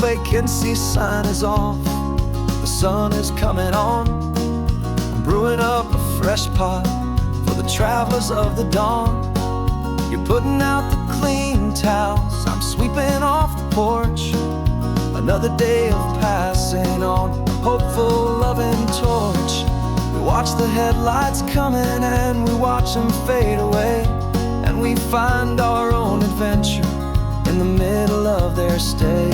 vacancy sign is off. The sun is coming on. I'm brewing up a fresh pot for the travelers of the dawn. You're putting out the clean towels, I'm sweeping off the porch. Another day of passing on, a hopeful, loving torch. We watch the headlights coming and we watch them fade away, and we find our own adventure in the middle of their stay.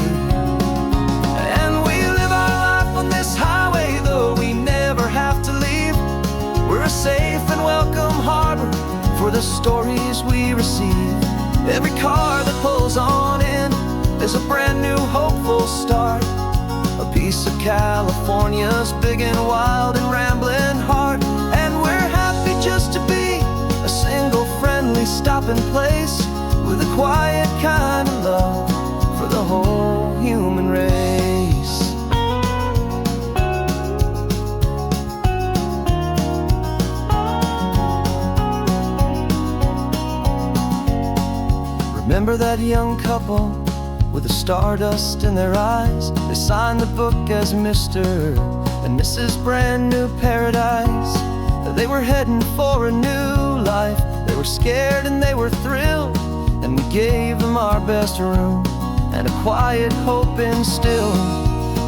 And we live our life on this highway, though we never have to leave. We're a safe and welcome harbor for the stories we receive. Every car that pulls on in is a brand new hopeful start. A piece of California's big and wild and rambling heart. And we're happy just to be a single friendly stopping place, with a quiet kind of love for the whole human race. Remember that young couple with the stardust in their eyes? They signed the book as Mr. and Mrs. Brand New Paradise. They were heading for a new life. They were scared and they were thrilled, and we gave them our best room and a quiet hope instilled.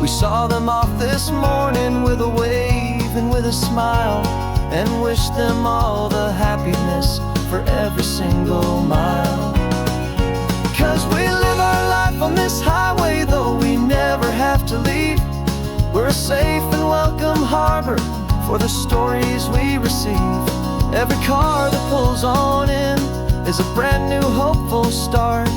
We saw them off this morning with a wave and with a smile, and wished them all the happiness for every single mile. 'Cause we live our life on this highway, though we never have to leave. We're a safe and welcome harbor for the stories we receive. Every car that pulls on in is a brand new hopeful start.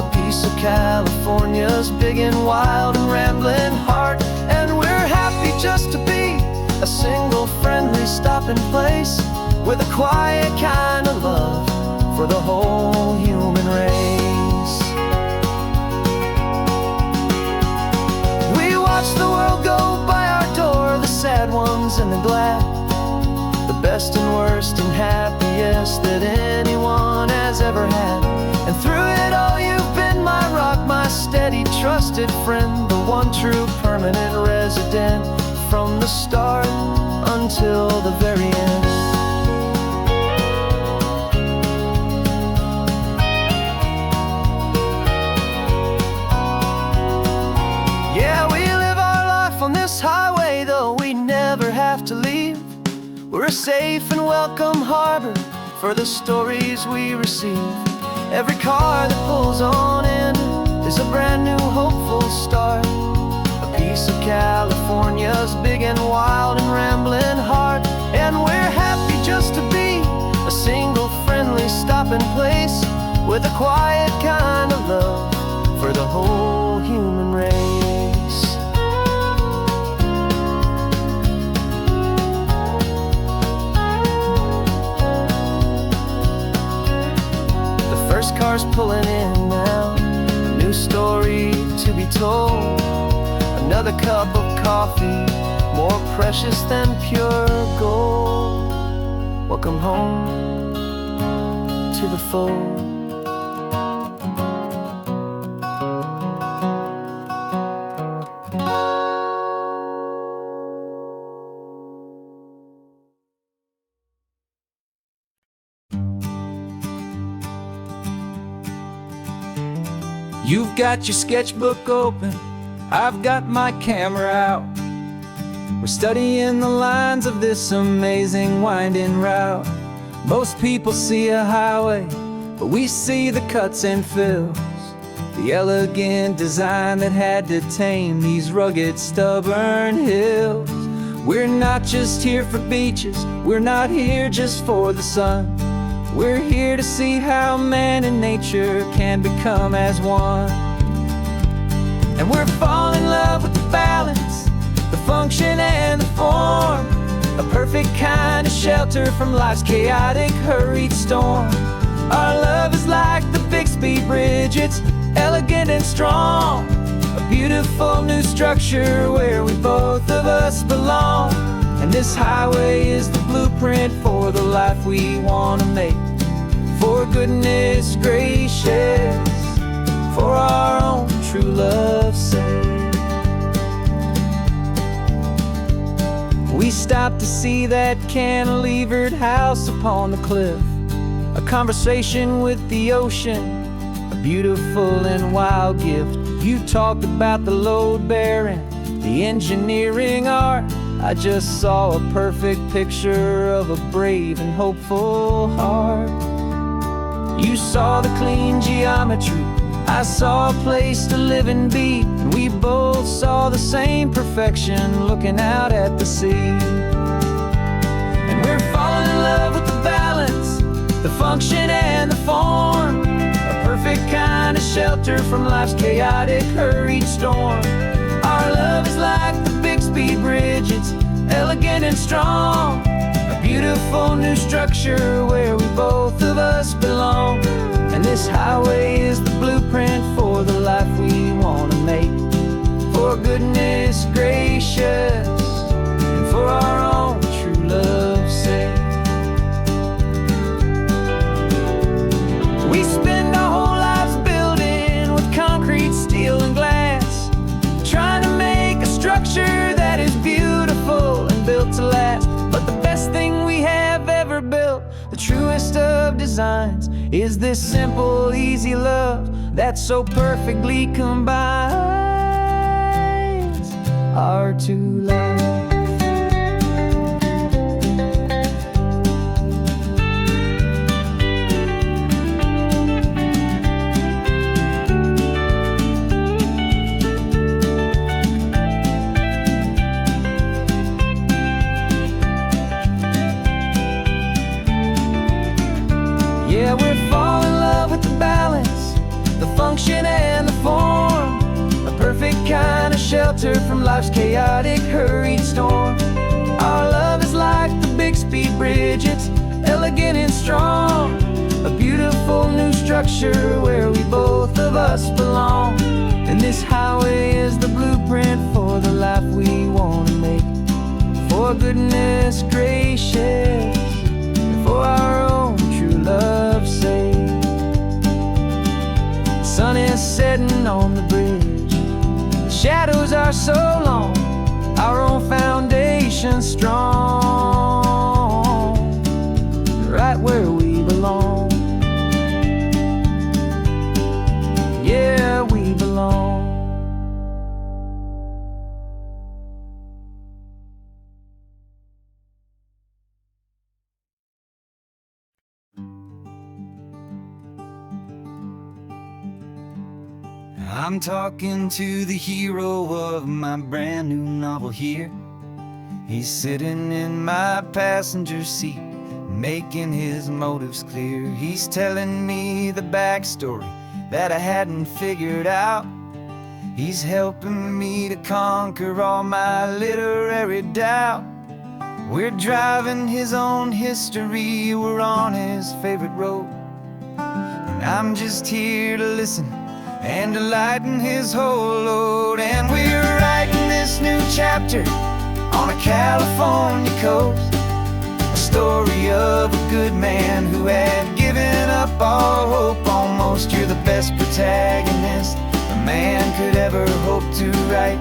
A piece of California's big and wild and rambling heart. And we're happy just to be a single friendly stopping place, with a quiet kind of love for the whole human race. We watch the world go by our door, the sad ones and the glad, the best and worst and happiest that anyone has ever had. And through it all you've been my rock, my steady trusted friend, the one true permanent resident, from the start until the very end. Yeah, we live our life on this highway, though we never have to leave. We're a safe and welcome harbor for the stories we receive. Every car that pulls on in is a brand new hopeful start. A piece of California's big and wild and rambling heart. And we're happy just to be a single friendly stopping place, with a quiet kind of love for the whole human race. First car's pulling in now, a new story to be told. Another cup of coffee, more precious than pure gold. Welcome home to the fold. You've got your sketchbook open, I've got my camera out. We're studying the lines of this amazing winding route. Most people see a highway, but we see the cuts and fills, the elegant design that had to tame these rugged, stubborn hills. We're not just here for beaches, we're not here just for the sun. We're here to see how man and nature can become as one. And we're falling in love with the balance, the function and the form, a perfect kind of shelter from life's chaotic, hurried storm. Our love is like the Bixby Bridge, it's elegant and strong, a beautiful new structure where we both of us belong. And this highway is the blueprint for the life we want to make. For goodness gracious, for our own true love's sake. We stopped to see that cantilevered house upon the cliff, a conversation with the ocean, a beautiful and wild gift. You talked about the load bearing, the engineering art. I just saw a perfect picture of a brave and hopeful heart. You saw the clean geometry, I saw a place to live and be, and we both saw the same perfection looking out at the sea. And we're falling in love with the balance, the function and the form, a perfect kind of shelter from life's chaotic, hurried storm. Our love is like the Bixby Bridge, it's elegant and strong, a beautiful new structure where we both of us belong. And this highway is the blueprint for the life we want to make, for goodness gracious and for our own true love's sake. We spend our whole lives building with concrete, steel and glass, trying to make a structure that is beautiful and built to last. But the best thing we have ever built, the truest of designs, is this simple, easy love that so perfectly combines our two lives. Yeah, we're falling in love with the balance, the function and the form, a perfect kind of shelter from life's chaotic, hurried storm. Our love is like the Bixby Bridge, it's elegant and strong, a beautiful new structure where we both of us belong. And this highway is the blueprint for the life we want to make, for goodness gracious and for our own true love's sake. Sun is setting on the bridge, the shadows are so long, our own foundation strong, right where we belong. Yeah, we belong. I'm talking to the hero of my brand new novel here. He's sitting in my passenger seat, making his motives clear. He's telling me the backstory that I hadn't figured out. He's helping me to conquer all my literary doubt. We're driving his own history, we're on his favorite road, and I'm just here to listen and to lighten his whole load. And we're writing this new chapter on a California coast, a story of a good man who had given up all hope almost. You're the best protagonist a man could ever hope to write.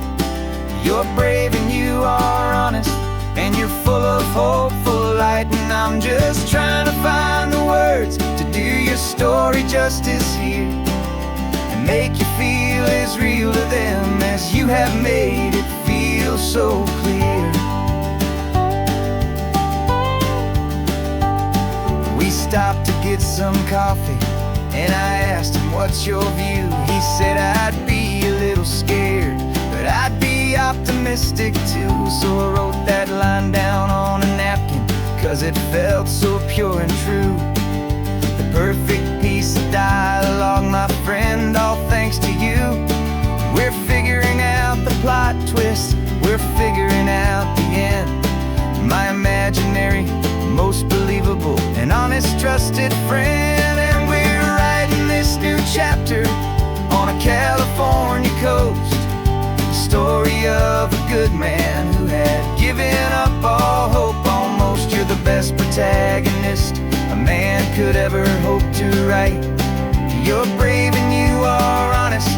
You're brave and you are honest, and you're full of hopeful light. And I'm just trying to find the words to do your story justice here, make you feel as real to them as you have made it feel so clear. We stopped to get some coffee, and I asked him, what's your view? He said, I'd be a little scared, but I'd be optimistic too. So I wrote that line down on a napkin, 'cause it felt so pure and true. The perfect piece of dialogue, my friend, all thanks to you. We're figuring out the plot twist, we're figuring out the end. My imaginary, most believable and honest trusted friend. And we're writing this new chapter on a California coast, the story of a good man who had given up all hope almost. You're the best protagonist a man could ever hope to write. You're brave and you are honest,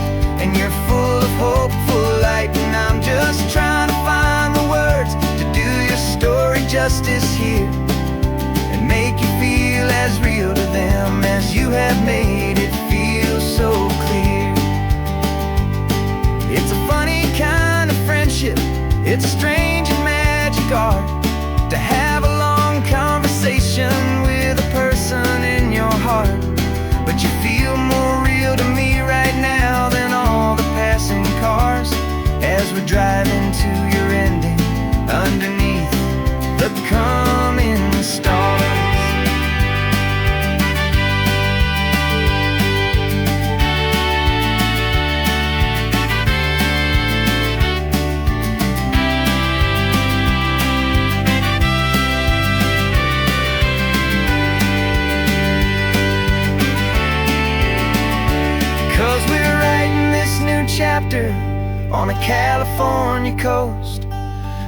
and you're full of hopeful light. And I'm just trying to find the words to do your justice here and make you feel as real to them as you have made it feel so clear. It's a funny kind of friendship, it's a strange and magic art to have a long conversation with a person in your heart. But you feel more real to me right now than all the passing cars as we're driving to your ending underneath the coming stars. 'Cause we're writing this new chapter on a California coast,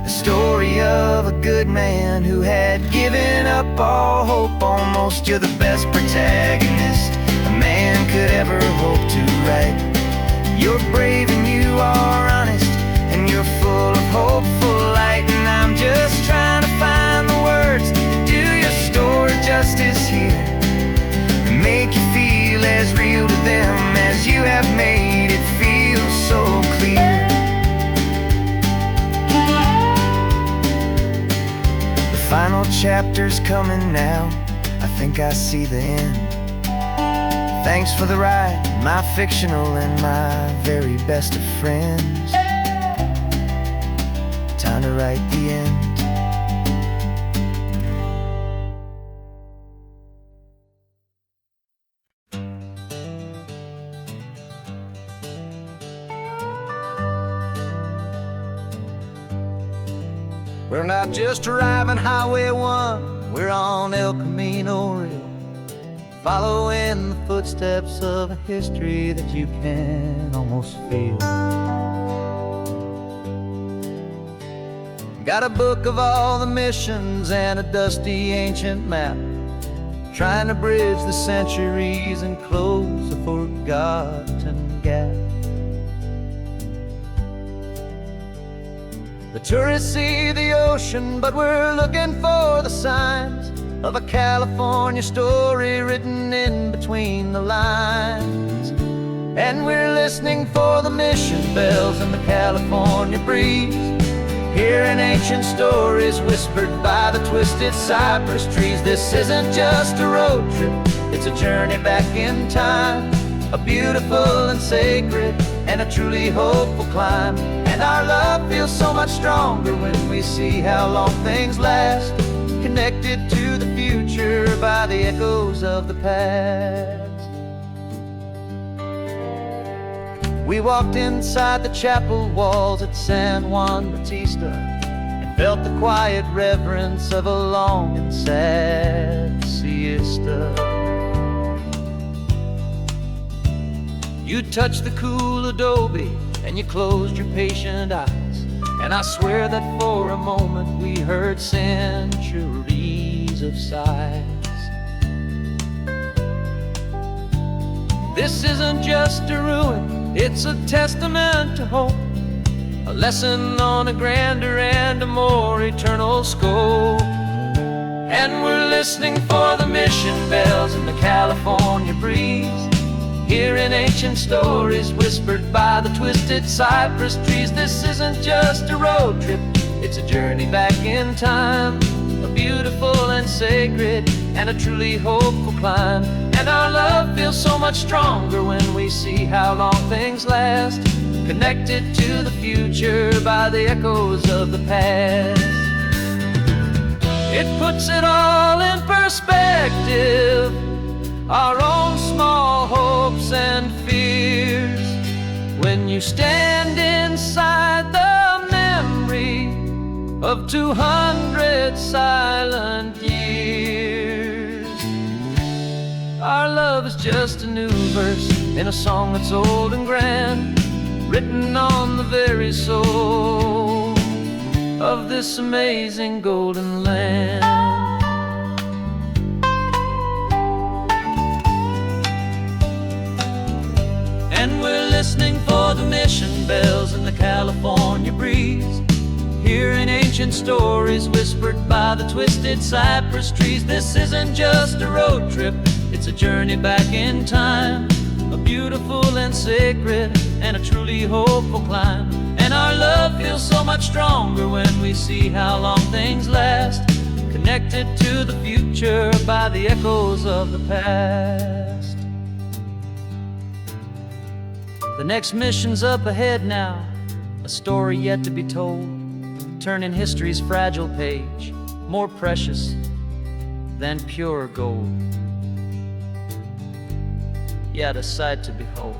a story of a good man who had given up all hope almost. You're the best protagonist a man could ever hope to write. You're brave and you are honest, and you're full of hopeful light. And I'm just trying to find the words to do your story justice here and make you feel as real to them as you have made it feel so clear. The final chapter's coming now, I think I see the end. Thanks for the ride, my fictional and my very best of friends. Time to write the end. We're not just driving Highway 1, we're on El Camino Real, following the footsteps of a history that you can almost feel. Got a book of all the missions and a dusty ancient map, trying to bridge the centuries and close a forgotten gap. The tourists see the ocean, but we're looking for the signs of a California story written in between the lines. And we're listening for the mission bells in the California breeze, hearing ancient stories whispered by the twisted cypress trees. This isn't just a road trip, it's a journey back in time, a beautiful and sacred and a truly hopeful climb. And our love feels so much stronger when we see how long things last, connected to the future by the echoes of the past. We walked inside the chapel walls at San Juan Bautista and felt the quiet reverence of a long and sad siesta. You touched the cool adobe and you closed your patient eyes, and I swear that for a moment we heard centuries of sighs. This isn't just a ruin, it's a testament to hope, a lesson on a grander and a more eternal scope. And we're listening for the mission bells in the California breeze, hearing ancient stories whispered by the twisted cypress trees. This isn't just a road trip, it's a journey back in time, a beautiful and sacred and a truly hopeful climb. And our love feels so much stronger when we see how long things last, connected to the future by the echoes of the past. It puts it all in perspective, our own small hopes and fears, when you stand inside the memory of 200 silent years. Our love is just a new verse in a song that's old and grand, written on the very soul of this amazing golden land. And we're listening for the mission bells in the California breeze, hearing ancient stories whispered by the twisted cypress trees. This isn't just a road trip, it's a journey back in time, a beautiful and sacred and a truly hopeful climb. And our love feels so much stronger when we see how long things last, connected to the future by the echoes of the past. The next mission's up ahead now, a story yet to be told, turning history's fragile page more precious than pure gold. Yet a sight to behold.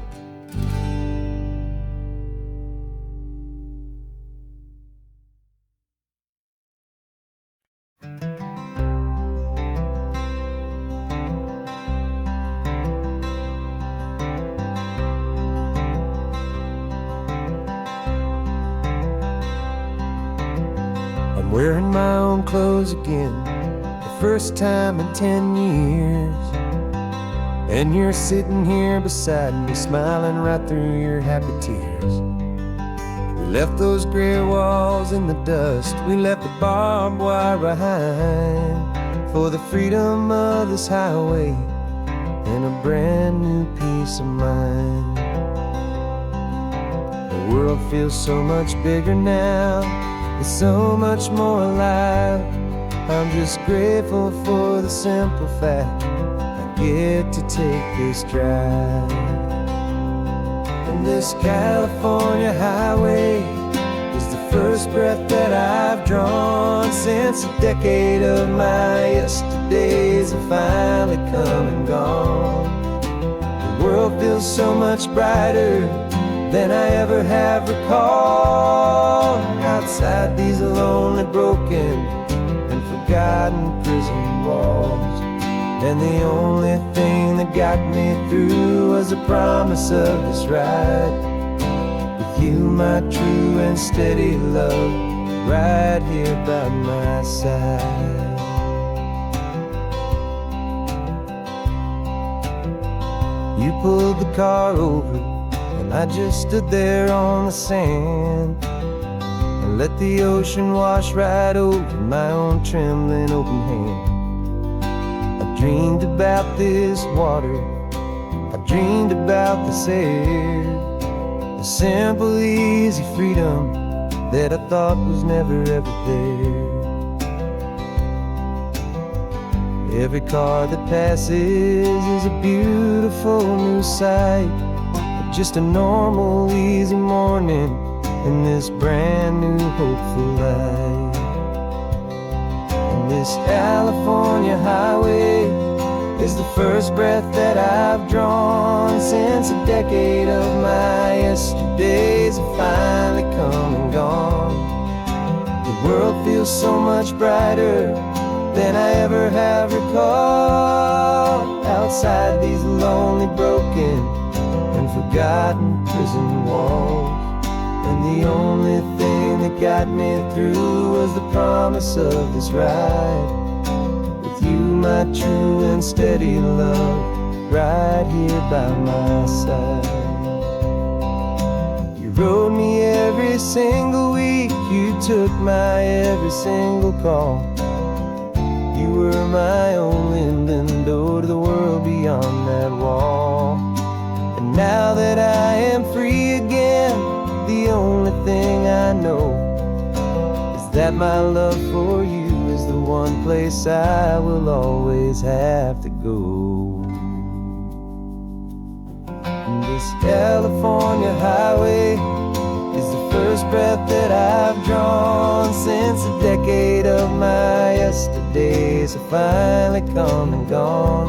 I'm wearing my own clothes again, the first time in 10 years. And you're sitting here beside me, smiling right through your happy tears. We left those gray walls in the dust, we left the barbed wire behind, for the freedom of this highway and a brand new peace of mind. The world feels so much bigger now, it's so much more alive. I'm just grateful for the simple fact I get to take this drive. And this California highway is the first breath that I've drawn since a decade of my yesterdays have finally come and gone. The world feels so much brighter than I ever have recalled. Outside these lonely, broken, and forgotten prison walls. And the only thing that got me through was the promise of this ride with you, my true and steady love, right here by my side. You pulled the car over and I just stood there on the sand and let the ocean wash right over my own trembling open hand. I dreamed about this water, I dreamed about this air, the simple, easy freedom that I thought was never ever there. Every car that passes is a beautiful new sight, just a normal, easy morning in this brand new, hopeful life. And this California highway is the first breath that I've drawn since a decade of my yesterdays have finally come and gone. The world feels so much brighter than I ever have recalled. Outside these lonely, broken, and forgotten prison walls. And the only thing that got me through was the promise of this ride with you, my true and steady love, right here by my side. You rode me every single week, you took my every single call. You were my only window to the world beyond that wall. And now that I am free again, the only thing I know is that my love for you is the one place I will always have to go. And this California highway is the first breath that I've drawn since a decade of my yesterdays have finally come and gone.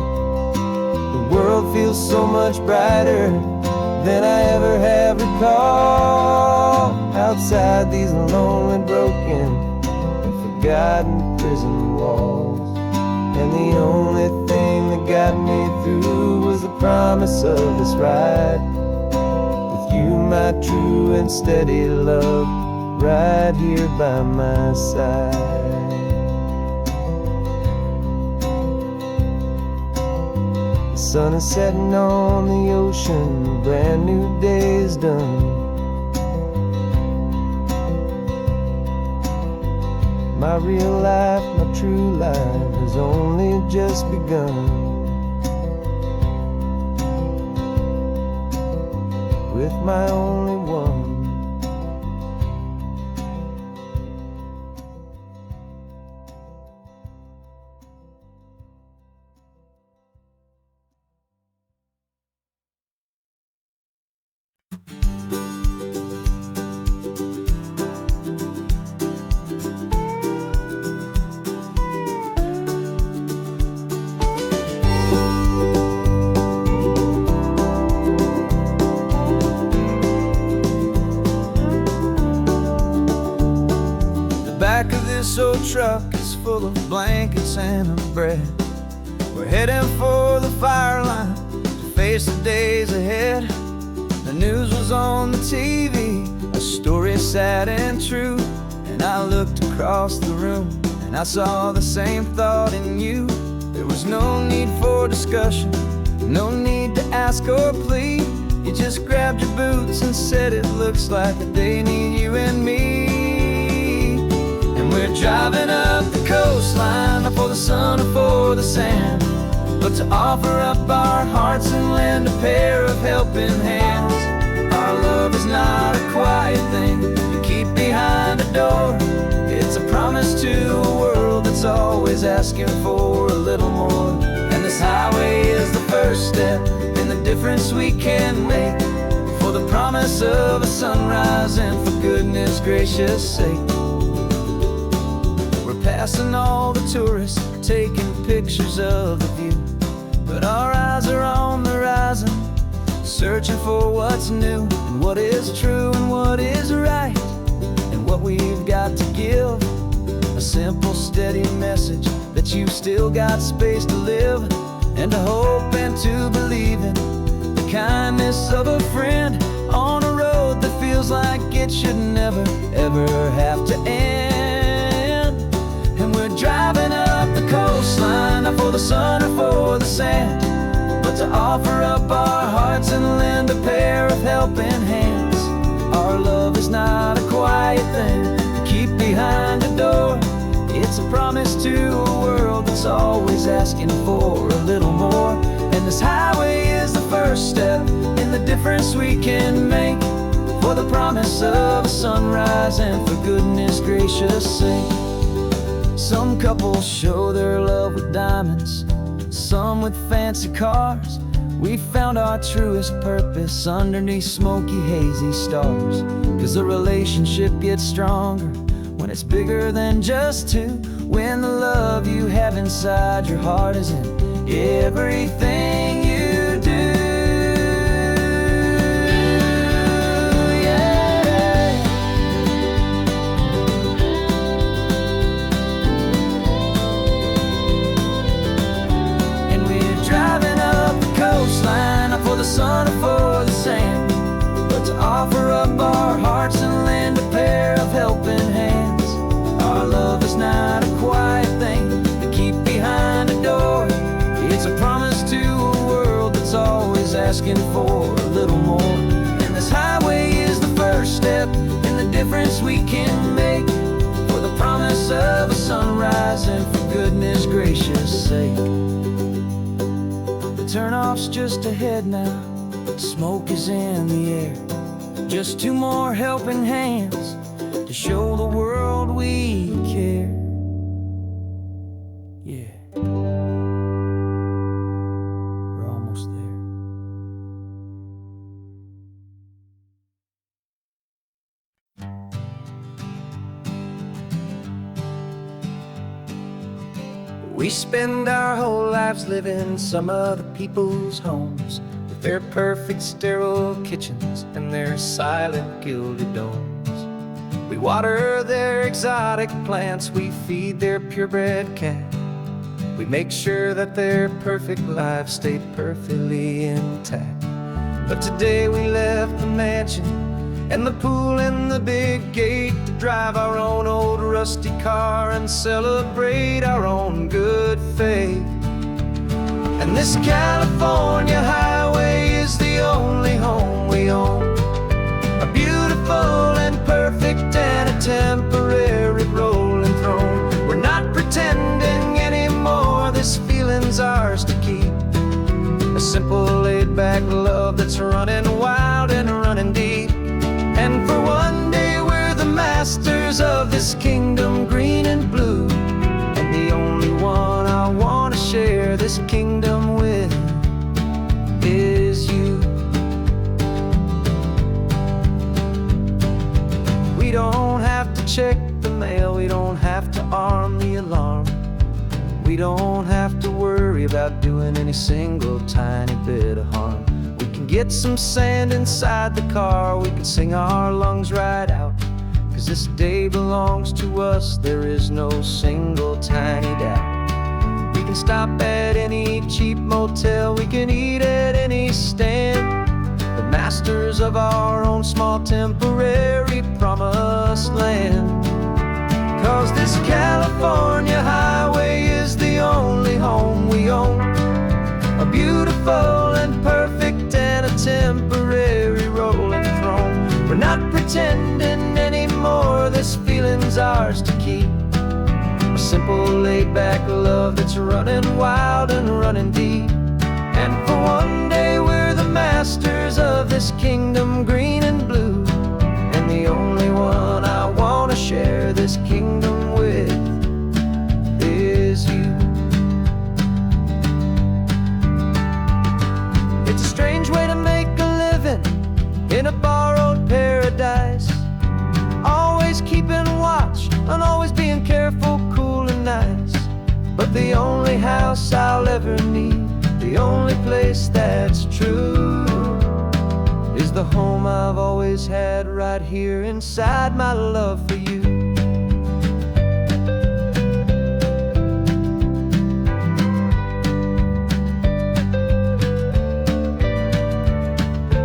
The world feels so much brighter than I ever have recalled. Outside these lonely, broken, and forgotten prison walls. And the only thing that got me through was the promise of this ride with you, my true and steady love, right here by my side. The sun is setting on the ocean, a brand new day is done. My real life, my true life has only just begun. With my only one. Back of this old truck is full of blankets and a bread. We're heading for the fire line to face the days ahead. The news was on the TV, a story sad and true. And I looked across the room and I saw the same thought in you. There was no need for discussion, no need to ask or plead. You just grabbed your boots and said it looks like the day need you and me. We're driving up the coastline, not for the sun or for the sand, but to offer up our hearts and lend a pair of helping hands. Our love is not a quiet thing you keep behind a door. It's a promise to a world that's always asking for a little more. And this highway is the first step in the difference we can make, for the promise of a sunrise and for goodness gracious sake. Passing all the tourists, taking pictures of the view, but our eyes are on the horizon, searching for what's new and what is true and what is right, and what we've got to give. A simple, steady message that you've still got space to live, and to hope and to believe in the kindness of a friend on a road that feels like it should never, ever have to end. We're driving up the coastline, not for the sun or for the sand, but to offer up our hearts and lend a pair of helping hands. Our love is not a quiet thing to keep behind a door. It's a promise to a world that's always asking for a little more. And this highway is the first step in the difference we can make, for the promise of a sunrise and for goodness gracious sake. Some couples show their love with diamonds, some with fancy cars. We found our truest purpose underneath smoky, hazy stars. 'Cause a relationship gets stronger when it's bigger than just two, when the love you have inside your heart is in everything you do. Not for the sun or for the sand, but to offer up our hearts and lend a pair of helping hands. Our love is not a quiet thing to keep behind a door. It's a promise to a world that's always asking for a little more. And this highway is the first step in the difference we can make, for the promise of a sunrise and for goodness gracious sake. Turnoff's just ahead now, smoke is in the air. Just two more helping hands to show the world we care. Yeah, we're almost there. We spend our whole lives living some other people's homes, with their perfect sterile kitchens and their silent gilded domes. We water their exotic plants, we feed their purebred cat. We make sure that their perfect lives stay perfectly intact. But today we left the mansion and the pool and the big gate to drive our own old rusty car and celebrate our own good faith. And this California highway is the only home we own, a beautiful and perfect and a temporary rolling throne. is ours to keep. A simple, laid-back love that's running wild and running deep. And for one day we're the masters of this kingdom, green and blue. And the only one I want to share this kingdom with is you. We don't have to check the mail, we don't have to arm the alarm. We don't have to worry about doing any single tiny bit of harm. We can get some sand inside the car, we can sing our lungs right out. 'Cause this day belongs to us, there is no single tiny doubt. We can stop at any cheap motel, we can eat at any stand. The masters of our own small temporary promised land. 'Cause this California highway is the only home we own. A beautiful and perfect and a temporary rolling throne. We're not pretending anymore, this feeling's ours to keep. A simple laid-back love that's running wild and running deep. And for one day we're the masters of this kingdom, green and blue. And the only one I want to share this kingdom with is you. It's a strange way to make a living in a borrowed paradise. Always keeping watch and always being careful, cool and nice. But the only house I'll ever need, the only place that's true, is the home I've always had right here inside my love for you.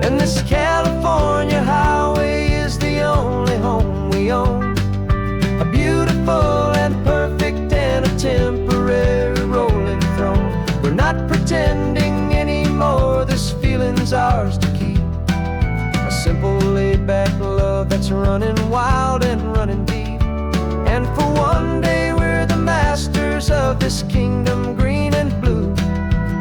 And this California highway is the only home we own. A beautiful and perfect and a temporary rolling throne. We're not pretending anymore, this feeling's ours to keep. A simple laid-back love that's running wild and running deep. And for one day we're the masters of this kingdom, green and blue.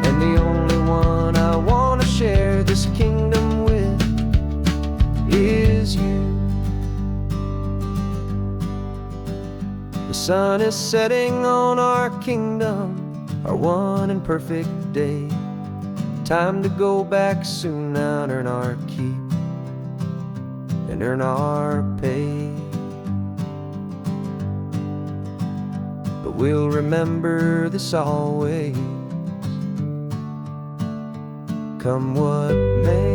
And the only one I want to share this kingdom with is you. The sun is setting on our kingdom, our one and perfect day. Time to go back soon now and earn our keep and earn our pay. But we'll remember this always, come what may.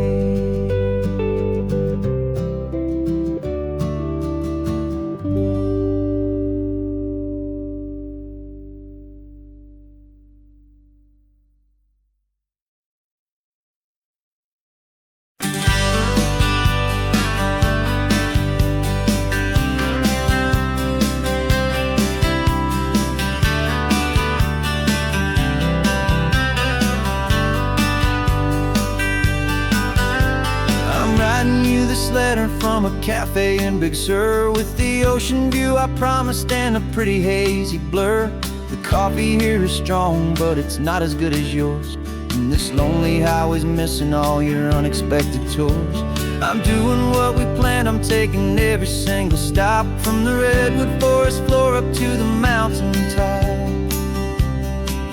Letter from a cafe in Big Sur with the ocean view I promised and a pretty hazy blur. The coffee here is strong, but it's not as good as yours. And this lonely highway's missing all your unexpected tours. I'm doing what we planned, I'm taking every single stop, from the redwood forest floor up to the mountain top.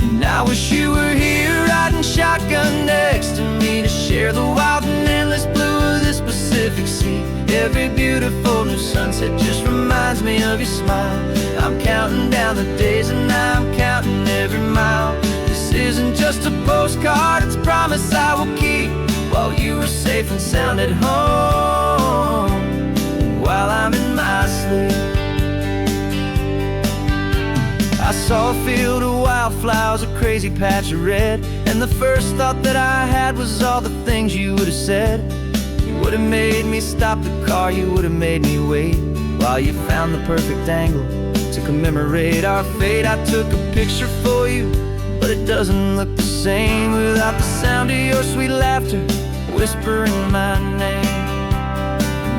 And I wish you were here riding shotgun next to me to share the wild and endless blue of this Pacific Sea. Every beautiful new sunset just reminds me of your smile. I'm counting down the days and I'm counting every mile. This isn't just a postcard, it's a promise I will keep, while you are safe and sound at home, while I'm in my sleep. I saw a field of wildflowers, a crazy patch of red, and the first thought that I had was all the things you would have said. You would have made me stop the car, you would have made me wait, while you found the perfect angle to commemorate our fate. I took a picture for you, but it doesn't look the same without the sound of your sweet laughter whispering my name.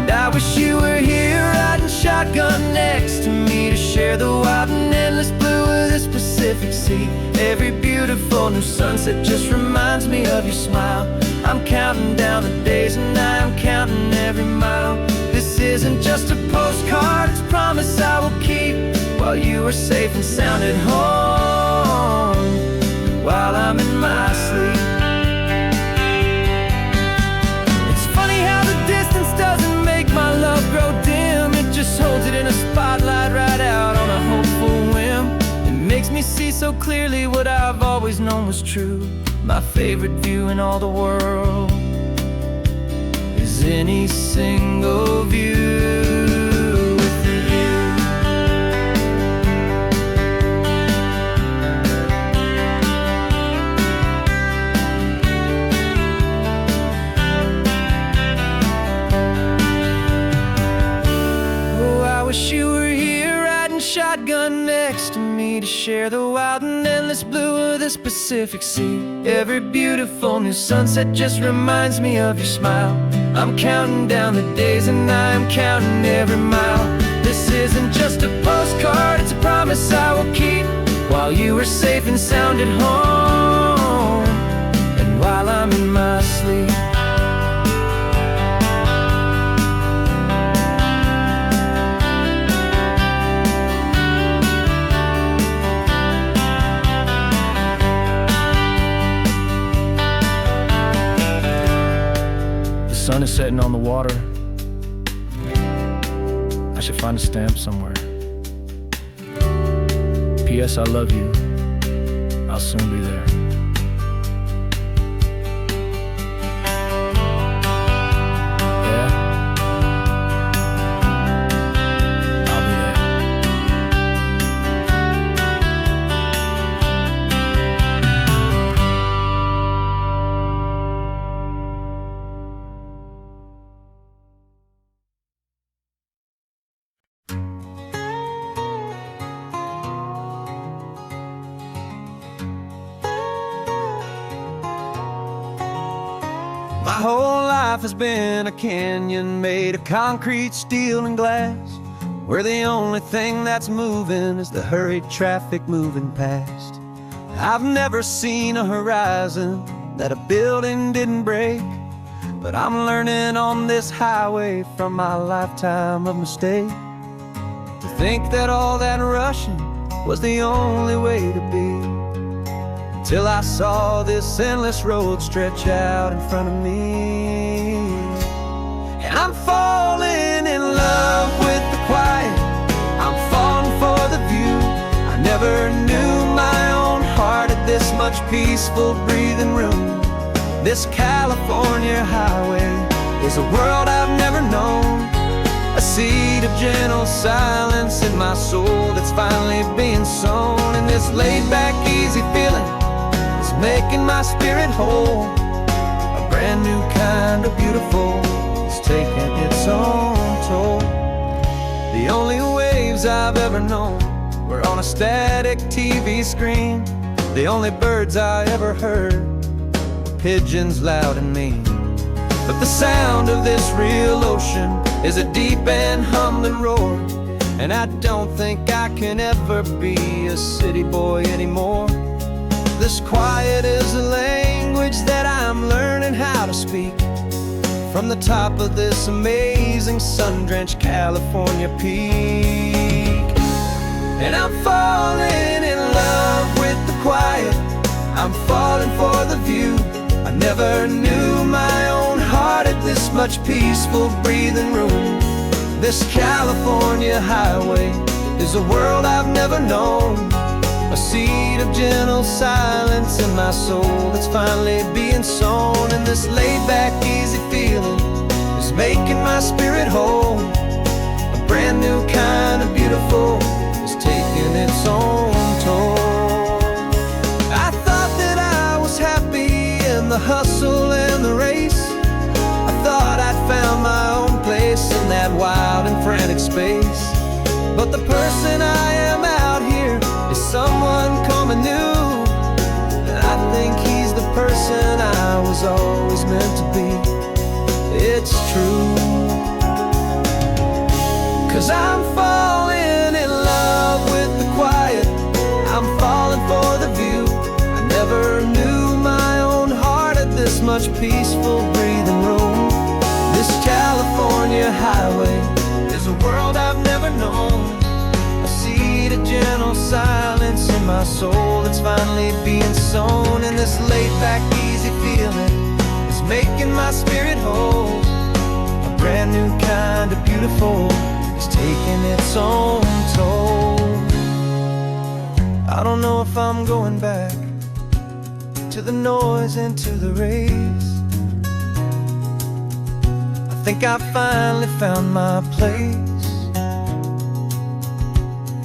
And I wish you were here riding shotgun next to me to share the wild and endless blue of this Pacific Pacific Sea. Every beautiful new sunset just reminds me of your smile. I'm counting down the days and I'm counting every mile. This isn't just a postcard, it's a promise I will keep, while you are safe and sound at home, while I'm in my sleep. It's funny how the distance doesn't make my love grow dim. It just holds it in a spotlight right out on a hopeful whim. It makes me see so clearly what I've always known was true. My favorite view in all the world is any single view. I wish you were here riding shotgun next to me, to share the wild and endless blue of this Pacific Sea. Every beautiful new sunset just reminds me of your smile. I'm counting down the days and I'm counting every mile. This isn't just a postcard, it's a promise I will keep, while you are safe and sound at home, and while I'm in my sleep. The sun is setting on the water. I should find a stamp somewhere. P.S. I love you. I'll soon be there. Yeah? I'll be there. My whole life has been a canyon made of concrete, steel, and glass, where the only thing that's moving is the hurried traffic moving past. I've never seen a horizon that a building didn't break, but I'm learning on this highway from my lifetime of mistake, to think that all that rushing was the only way to be. Till I saw this endless road stretch out in front of me. And I'm falling in love with the quiet, I'm falling for the view. I never knew my own heart had this much peaceful breathing room. This California highway is a world I've never known, a seed of gentle silence in my soul that's finally being sown. And this laid-back, easy feeling making my spirit whole. A brand new kind of beautiful is taking its own toll. The only waves I've ever known were on a static TV screen. The only birds I ever heard were pigeons loud and mean. But the sound of this real ocean is a deep and humbling roar, and I don't think I can ever be a city boy anymore. This quiet is a language that I'm learning how to speak, from the top of this amazing sun-drenched California peak. And I'm falling in love with the quiet, I'm falling for the view. I never knew my own heart had this much peaceful breathing room. This California highway is a world I've never known, a seed of gentle silence in my soul that's finally being sown. And this laid-back, easy feeling is making my spirit whole. A brand new kind of beautiful is taking its own toll. I thought that I was happy in the hustle and the race. I thought I'd found my own place in that wild and frantic space. But the person I am out here is someone coming new, and I think he's the person I was always meant to be. It's true, 'cause I'm falling in love with the quiet, I'm falling much peaceful breathing room. This California highway is a world I've never known. I see the gentle silence in my soul that's finally being sown, and this laid-back, easy feeling is making my spirit whole. A brand new kind of beautiful is taking its own toll. I don't know if I'm going back to the noise and to the race. I think I finally found my place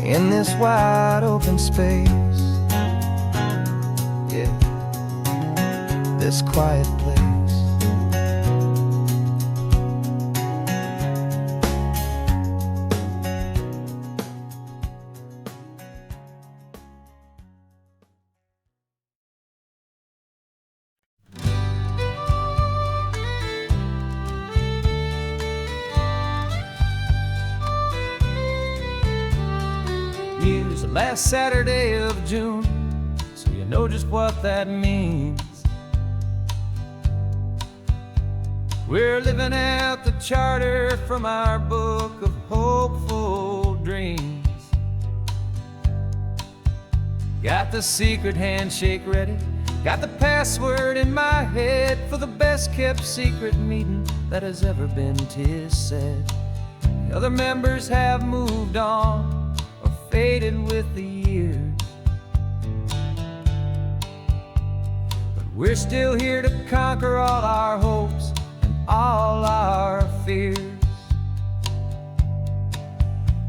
in this wide open space. Yeah, this quiet place. Here's the last Saturday of June, so you know just what that means. We're living out the charter from our book of hopeful dreams. Got the secret handshake ready, got the password in my head for the best kept secret meeting that has ever been, 'tis said. The other members have moved on, faded with the years, but we're still here to conquer all our hopes and all our fears.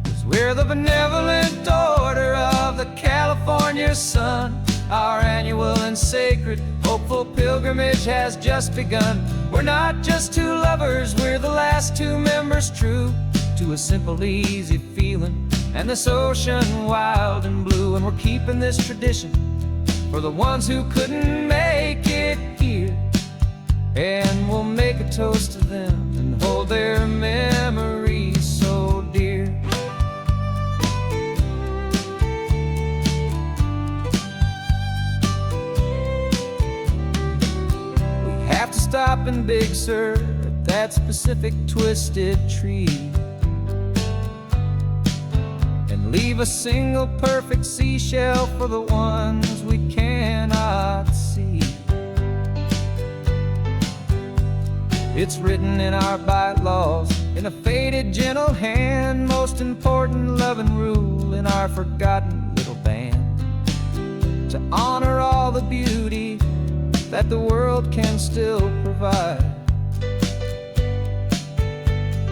'Cause we're the benevolent order of the California sun. Our annual and sacred hopeful pilgrimage has just begun. We're not just two lovers, we're the last two members true to a simple, easy feeling and this ocean wild and blue. And we're keeping this tradition for the ones who couldn't make it here, and we'll make a toast to them and hold their memories so dear. We have to stop in Big Sur at that specific twisted tree, leave a single perfect seashell for the ones we cannot see. It's written in our bylaws in a faded, gentle hand, most important loving rule in our forgotten little band, to honor all the beauty that the world can still provide,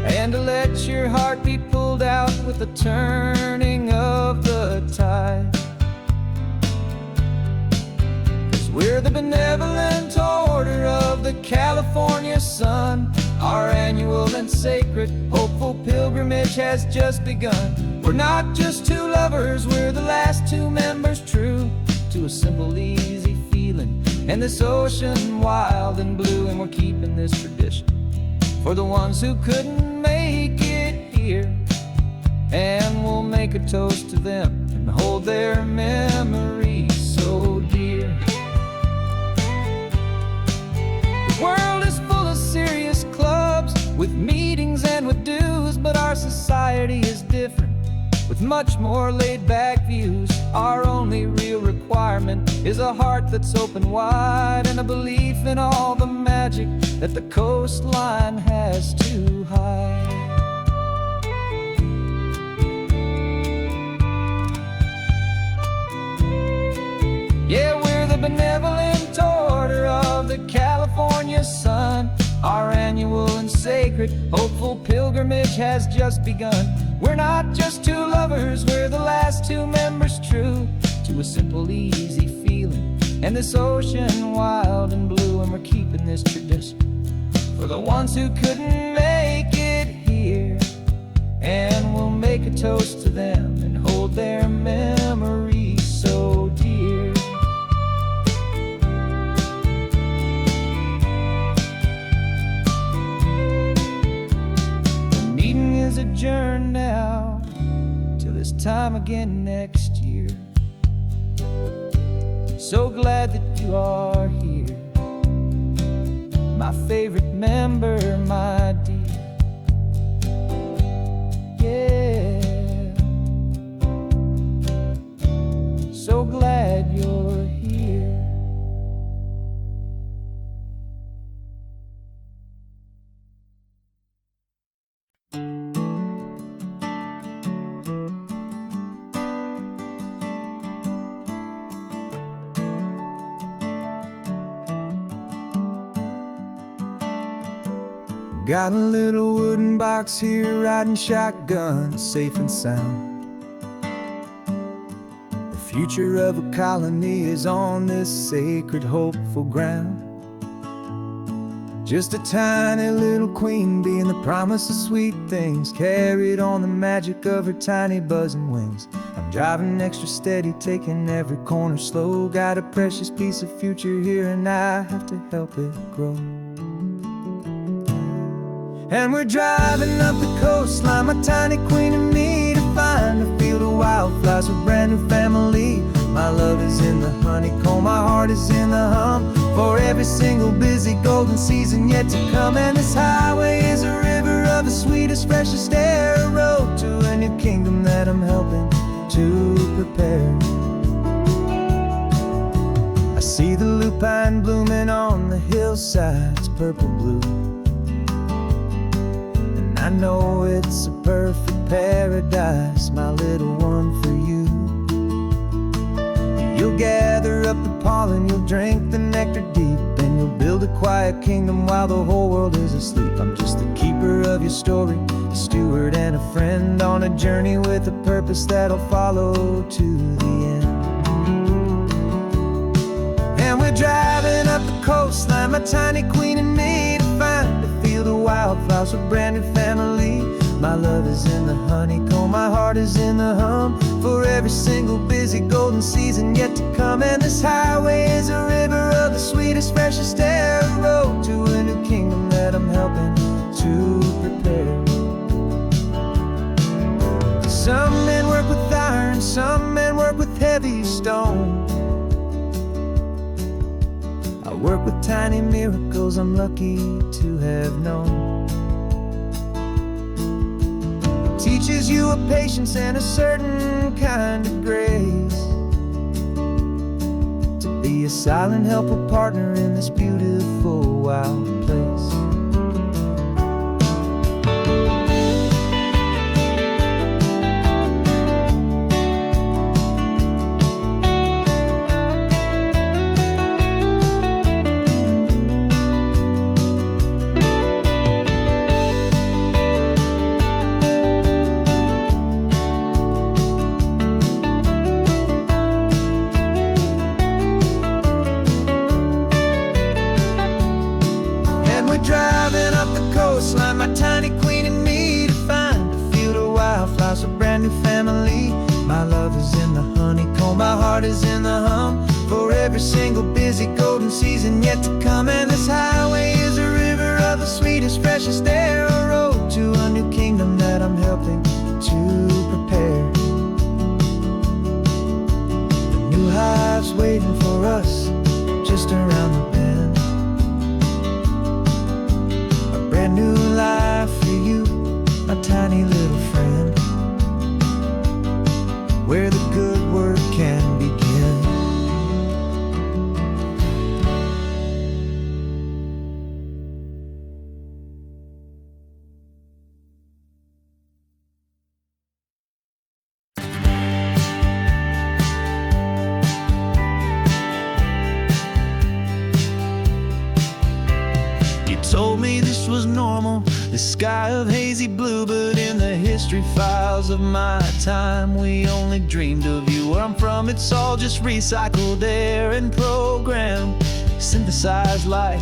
and to let your heart be pulled out with the turning of the tide. 'Cause we're the benevolent order of the California sun. Our annual and sacred hopeful pilgrimage has just begun. We're not just two lovers, we're the last two members true to a simple, easy feeling and this ocean wild and blue. And we're keeping this tradition for the ones who couldn't make it here, and we'll make a toast to them and hold their memories so dear. The world is full of serious clubs with meetings and with dues, but our society is different with much more laid-back views. Our only real requirement is a heart that's open wide and a belief in all the magic that the coastline has to hide. Yeah, we're the benevolent order of the California sun. Our annual and sacred hopeful pilgrimage has just begun. We're not just two lovers, we're the last two members true to a simple, easy feeling and this ocean wild and blue. And we're keeping this tradition for the ones who couldn't make it here, and we'll make a toast to them and hold their memories so dear. The meeting is adjourned now till this time again next year. So glad that you are here. my favorite member, my dear. Yeah, so glad you're here. Got a little wooden box here, riding shotgun, safe and sound. The future of a colony is on this sacred, hopeful ground. Just a tiny little queen bee, and the promise of sweet things carried on the magic of her tiny buzzing wings. I'm driving extra steady, taking every corner slow. Got a precious piece of future here, and I have to help it grow. And we're driving up the coastline, my tiny queen and me, to find a field of wildflowers with brand new family. My love is in the honeycomb, my heart is in the hum, for every single busy golden season yet to come. And this highway is a river of the sweetest, freshest air, a road to a new kingdom that I'm helping to prepare. I see the lupine blooming on the hillsides, purple blue. I know it's a perfect paradise, my little one, for you. You'll gather up the pollen, you'll drink the nectar deep, and you'll build a quiet kingdom while the whole world is asleep. I'm just the keeper of your story, a steward and a friend, on a journey with a purpose that'll follow to the end. And we're driving up the coastline, my tiny queen and me, to find a field of wildflowers with brand new family. My love is in the honeycomb, my heart is in the hum, for every single busy golden season yet to come. And this highway is a river of the sweetest, freshest air, a road to a new kingdom that I'm helping to prepare. Some men work with iron, some men work with heavy stone. I work with tiny miracles I'm lucky to have known. It teaches you a patience and a certain kind of grace, to be a silent, helpful partner in this beautiful, wild place. Driving up the coastline, my tiny queen and me, to find a field of wildflowers, a brand new family. My love is in the honeycomb, my heart is in the hum, for every single busy golden season yet to come. And this highway is a river of the sweetest, freshest air, a road to a new kingdom that I'm helping to prepare. The new hive's waiting for us just around the bend. Brand new life for you, my tiny little friend, where the good work can begin. Told me this was normal, this sky of hazy blue, but in the history files of my time, we only dreamed of you. Where I'm from, it's all just recycled air and programmed, synthesized light.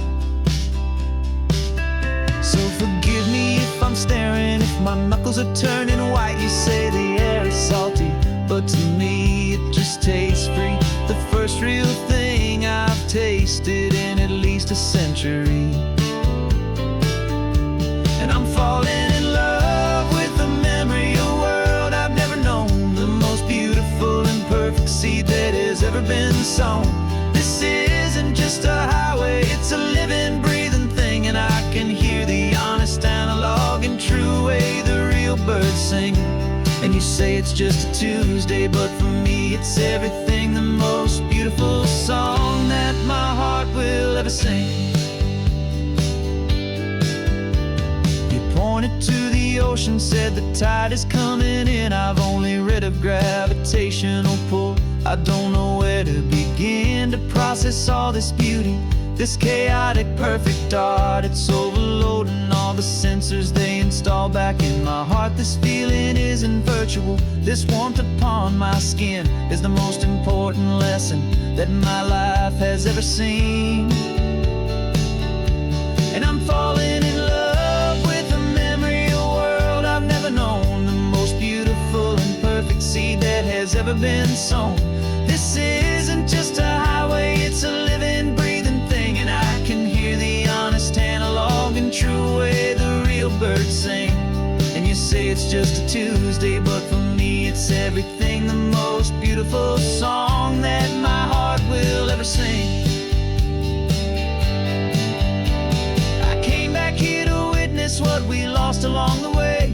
So forgive me if I'm staring, if my knuckles are turning white. You say the air is salty, but to me it just tastes free. The first real thing I've tasted in at least a century. And I'm falling in love with the memory of a world I've never known, the most beautiful and perfect seed that has ever been sown. This isn't just a highway, it's a living, breathing thing. singing. And you say it's just a Tuesday, but for me it's everything, the most beautiful song that my heart will ever sing. You pointed to the ocean, said the tide is coming in. I've only read of gravitational pull. I don't know where to begin to process all this beauty, this chaotic, perfect art. It's overloading all the sensors they install back in my heart. This feeling isn't virtual. This warmth upon my skin is the most important lesson that my life has ever seen. And I'm falling in love with the memory of a world I've never known, the most beautiful and perfect seed that has ever been sown. This isn't just a highway, it's a living, breathing thing. And I can hear the honest, analog, and true way the real birds sing. And you say it's just a Tuesday, but for me it's everything, the most beautiful song that my heart will ever sing. I came back here to witness what we lost along the way,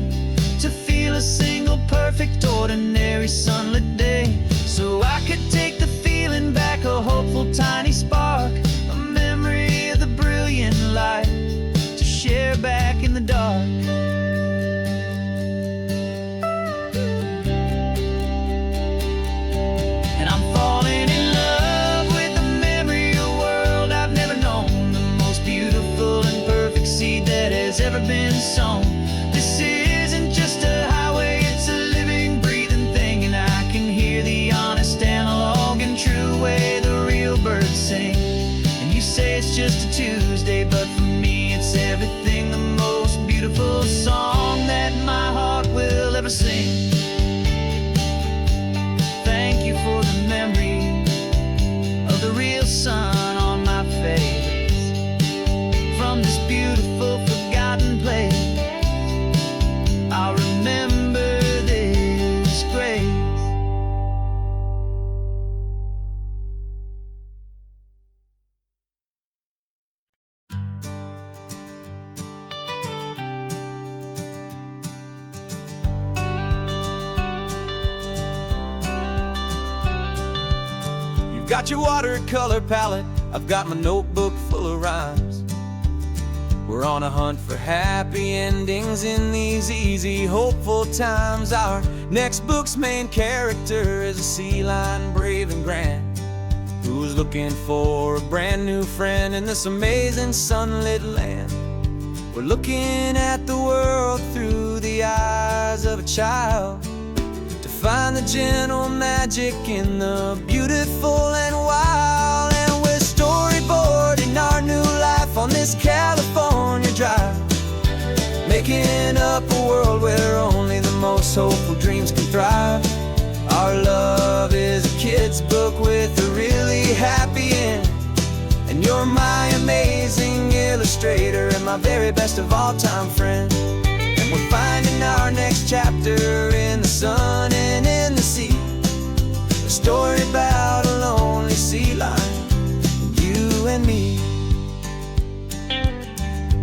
to feel a single, perfect, ordinary, sunlit day, so I could take the feeling back, a hopeful tiny spark, a memory of the brilliant light to share back in the dark. And I'm falling in love with the memory of a world I've never known, the most beautiful and perfect seed that has ever been sown. This isn't just a highway, it's a living, breathing thing. And I can hear the honest, analog, and true way the real birds sing. And you say it's just a Tuesday, but for me it's everything, the most beautiful song that my heart will ever sing. Thank you for the memory of the real sun on my face, from this beautiful, forgotten place. I'll remember this grace. You've got your watercolor palette, I've got my notebook full of rhymes. We're on a hunt for happy endings in these easy, hopeful times. Our next book's main character is a sea lion, brave and grand, who's looking for a brand new friend in this amazing sunlit land. We're looking at the world through the eyes of a child, to find the gentle magic in the beautiful and wild. And we're storyboarding our new life on this California drive, making up a world where only the most hopeful dreams can thrive. Our love is a kid's book with a really happy end, and you're my amazing illustrator and my very best of all time friend. And we're finding our next chapter in the sun and in the sea, a story about a lonely sea lion, you and me.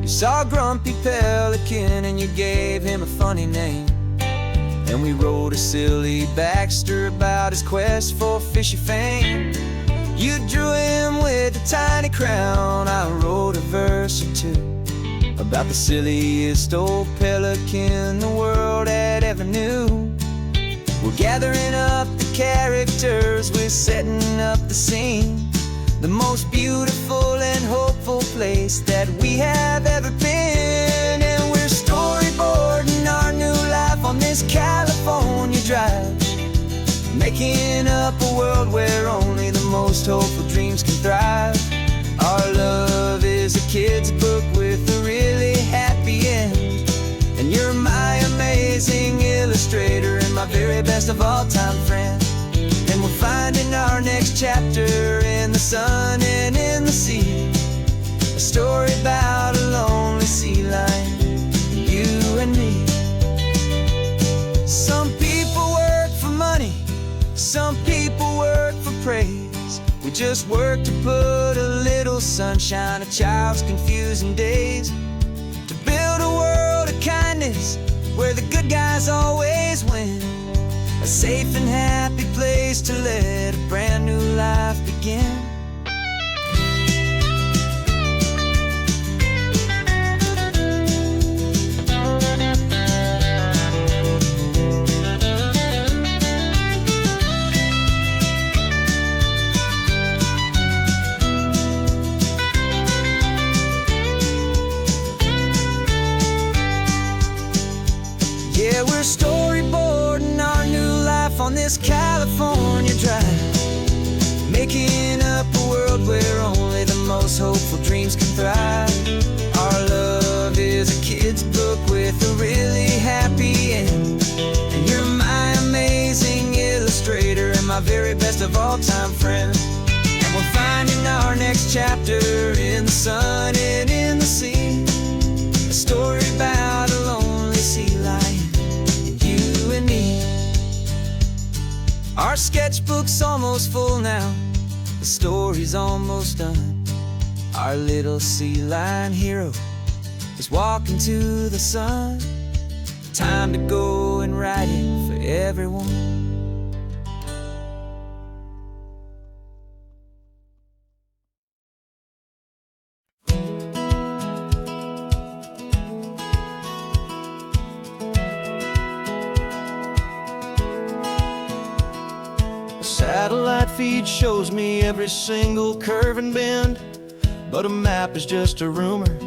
You saw a grumpy pelican and you gave him a funny name, and we wrote a silly Baxter about his quest for fishy fame. You drew him with a tiny crown, I wrote a verse or two about the silliest old pelican the world had ever knew. We're gathering up the characters, we're setting up the scene, the most beautiful and hopeful place that we have ever been. And we're storyboarding our new life on this California drive, making up a world where only the most hopeful dreams can thrive. Our love is a kid's book with a really happy end, and you're my amazing illustrator and my very best of all time friend. And we're finding our next chapter in the sun and in the sea, a story about a lonely sea lion, you and me. Some people work for money, some people work for praise. We just work to put a little sunshine in a child's confusing days, to build a world of kindness where the good guys always win. A safe and happy place to let a brand new life begin. Yeah, we're storyboarding our new life on this California drive, making up a world where only the most hopeful dreams can thrive. Our love is a kid's book with a really happy end, and you're my amazing illustrator and my very best of all-time friend. And we're finding our next chapter in the sun and in the sea, a story about a lonely sea lion and you and me. Our sketchbook's almost full now, the story's almost done. Our little sea lion hero is walking to the sun. Time to go and write it for everyone. Satellite feed shows me every single curve and bend, but a map is just a rumor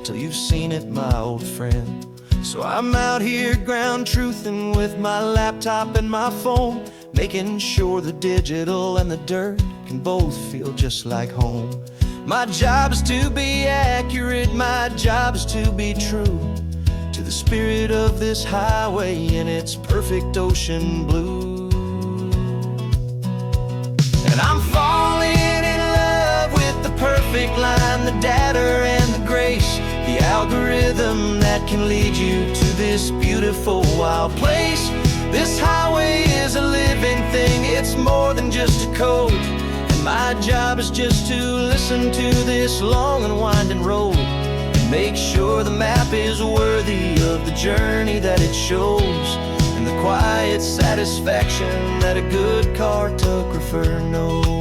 till you've seen it, my old friend. So I'm out here ground truthing with my laptop and my phone, making sure the digital and the dirt can both feel just like home. My job is to be accurate, my job is to be true to the spirit of this highway in its perfect ocean blue. And I'm falling in love with the perfect line, the data and the grace, the algorithm that can lead you to this beautiful wild place. This highway is a living thing, it's more than just a code. And my job is just to listen to this long and winding road and make sure the map is worthy of the journey that it shows, and the quiet satisfaction that a good cartographer knows.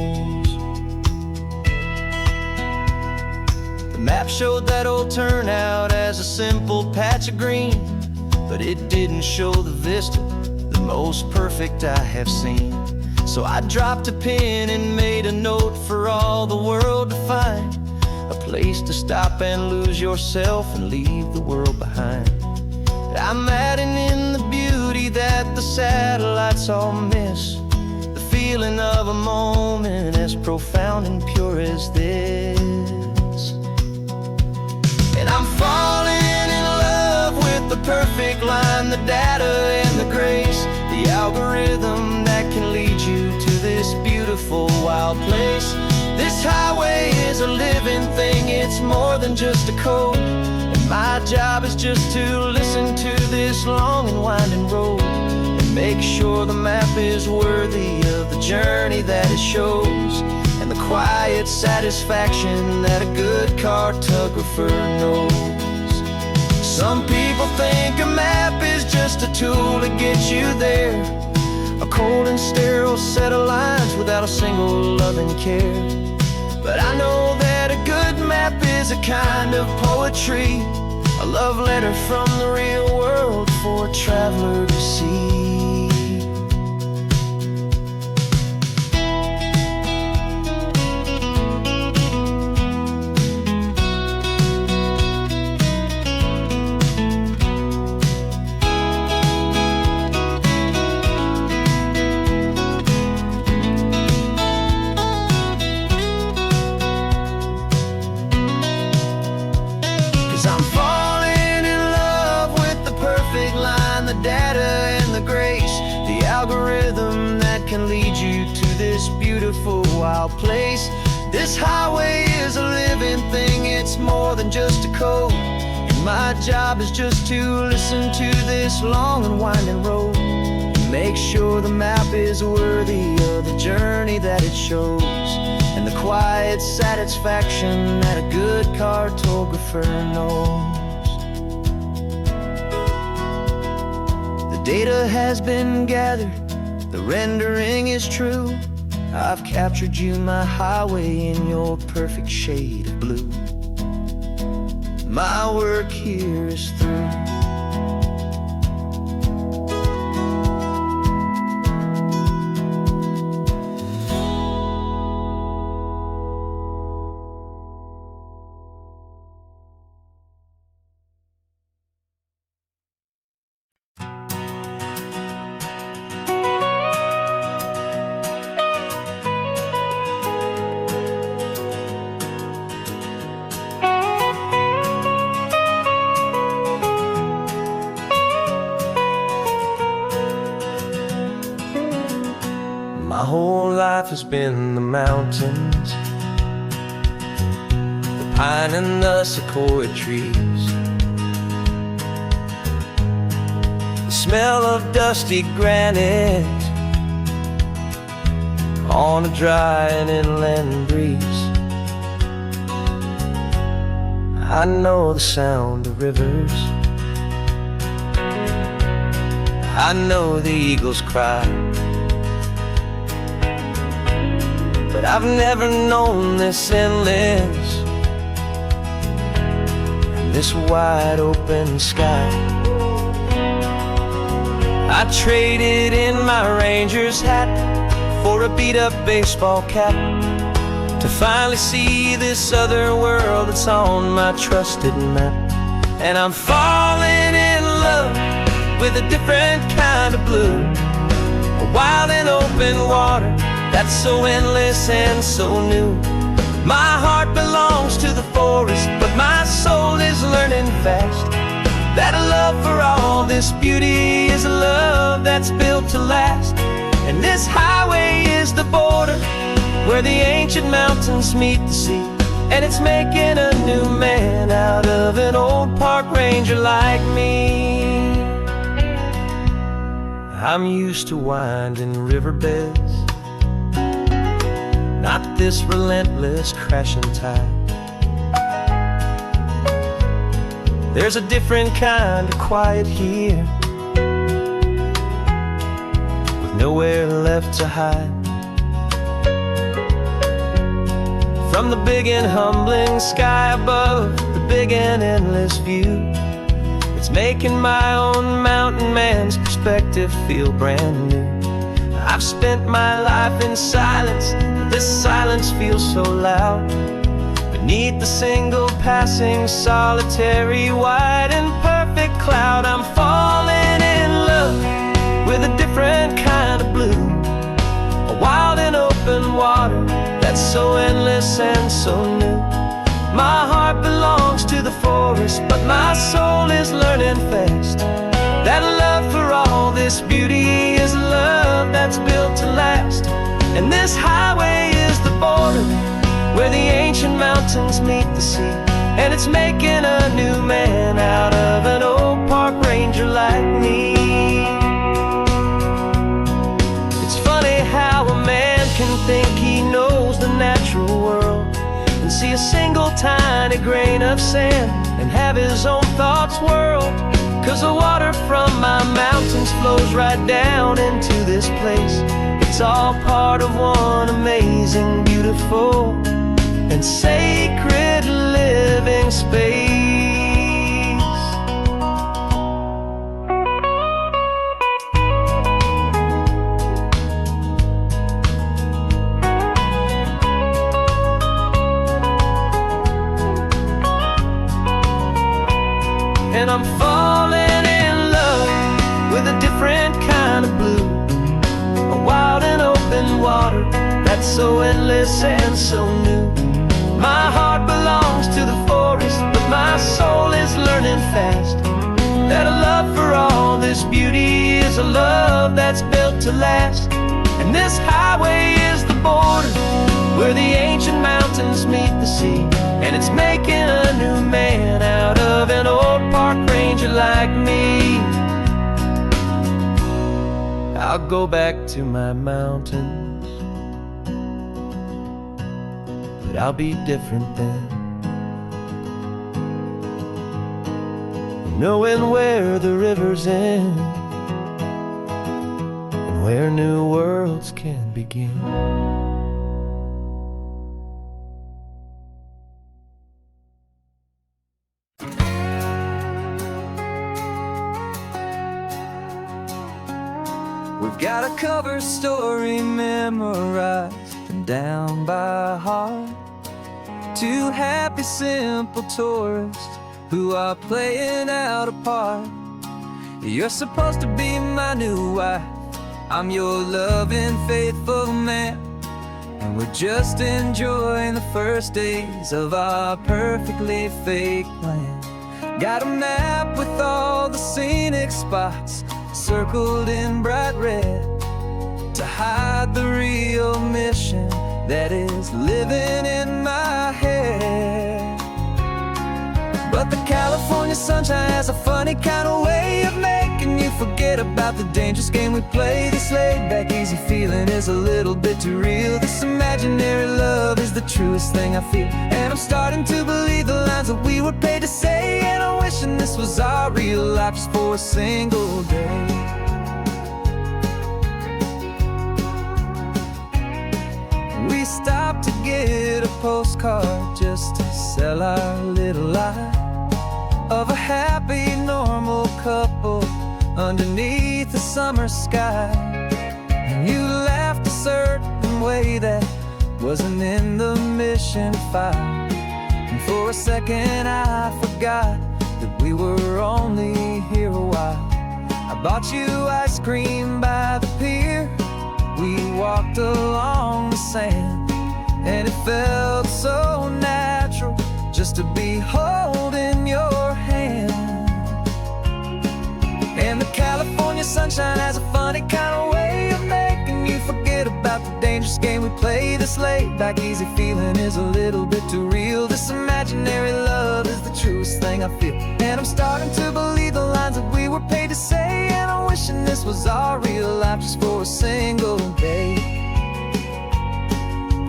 The map showed that old turnout as a simple patch of green, but it didn't show the vista, the most perfect I have seen. So I dropped a pin and made a note for all the world to find, a place to stop and lose yourself and leave the world behind. I'm adding in the beauty that the satellites all miss, the feeling of a moment as profound and pure as this. And I'm falling in love with the perfect line, the data and the grace, the algorithm that can lead you to this beautiful wild place. This highway is a living thing, it's more than just a code. My job is just to listen to this long and winding road and make sure the map is worthy of the journey that it shows, and the quiet satisfaction that a good cartographer knows. Some people think a map is just a tool to get you there, a cold and sterile set of lines without a single loving care. But I know that a good map is a kind of poetry, a love letter from the real world for a traveler to see. Algorithm that can lead you to this beautiful wild place. This highway is a living thing, it's more than just a code. And my job is just to listen to this long and winding road and make sure the map is worthy of the journey that it shows, and the quiet satisfaction that a good cartographer knows. Data has been gathered, the rendering is true. I've captured you, my highway, in your perfect shade of blue. My work here is through. My whole life has been the mountains, the pine and the sequoia trees, the smell of dusty granite on a dry and inland breeze. I know the sound of rivers, I know the eagles cry, but I've never known this endless and this wide open sky. I traded in my ranger's hat for a beat-up baseball cap to finally see this other world that's on my trusted map. And I'm falling in love with a different kind of blue, a wild and open water that's so endless and so new. My heart belongs to the forest, but my soul is learning fast that a love for all this beauty is a love that's built to last. And this highway is the border where the ancient mountains meet the sea, and it's making a new man out of an old park ranger like me. I'm used to winding riverbeds, not this relentless crashing tide. There's a different kind of quiet here, with nowhere left to hide. From the big and humbling sky above, the big and endless view, it's making my own mountain man's perspective feel brand new. I've spent my life in silence, this silence feels so loud. Beneath the single passing solitary white and perfect cloud, I'm falling in love with a different kind of blue, a wild and open water that's so endless and so new. My heart belongs to the forest, but my soul is learning fast that a love for all this beauty is a love that's built to last. And this highway is the border where the ancient mountains meet the sea, and it's making a new man out of an old park ranger like me. It's funny how a man can think he knows the natural world and see a single tiny grain of sand and have his own thoughts whirled. 'Cause the water from my mountains flows right down into this place. It's all part of one amazing, beautiful, and sacred living space. And I'm falling in love with a different kind of blue, a wild and open water that's so endless and so new. My heart belongs to the forest, but my soul is learning fast that a love for all this beauty is a love that's built to last. And this highway is the border where the ancient mountains meet the sea, and it's making a new man out of an old park ranger like me. I'll go back to my mountains, but I'll be different then, knowing where the rivers end where new worlds can begin. We've got a cover story memorized and down by heart. Two happy, simple tourists who are playing out a part. You're supposed to be my new wife, I'm your loving, faithful man, and we're just enjoying the first days of our perfectly fake plan. Got a map with all the scenic spots circled in bright red to hide the real mission that is living in my head. But the California sunshine has a funny kind of way of making you forget about the dangerous game we play. This laid-back, easy feeling is a little bit too real. This imaginary love is the truest thing I feel, and I'm starting to believe the lines that we were paid to say. And I'm wishing this was our real life just for a single day. We stopped to get a postcard just to sell our little lie of a happy, normal couple underneath the summer sky. And you laughed a certain way that wasn't in the mission file, and for a second I forgot that we were only here a while. I bought you ice cream by the pier, we walked along the sand, and it felt so natural just to be holding your hand. And the California sunshine has a funny kind of way of making you forget about the dangerous game we play. This laid-back, easy feeling is a little bit too real. This imaginary love is the truest thing I feel, and I'm starting to believe the lines that we were paid to say. And I'm wishing this was our real life just for a single day.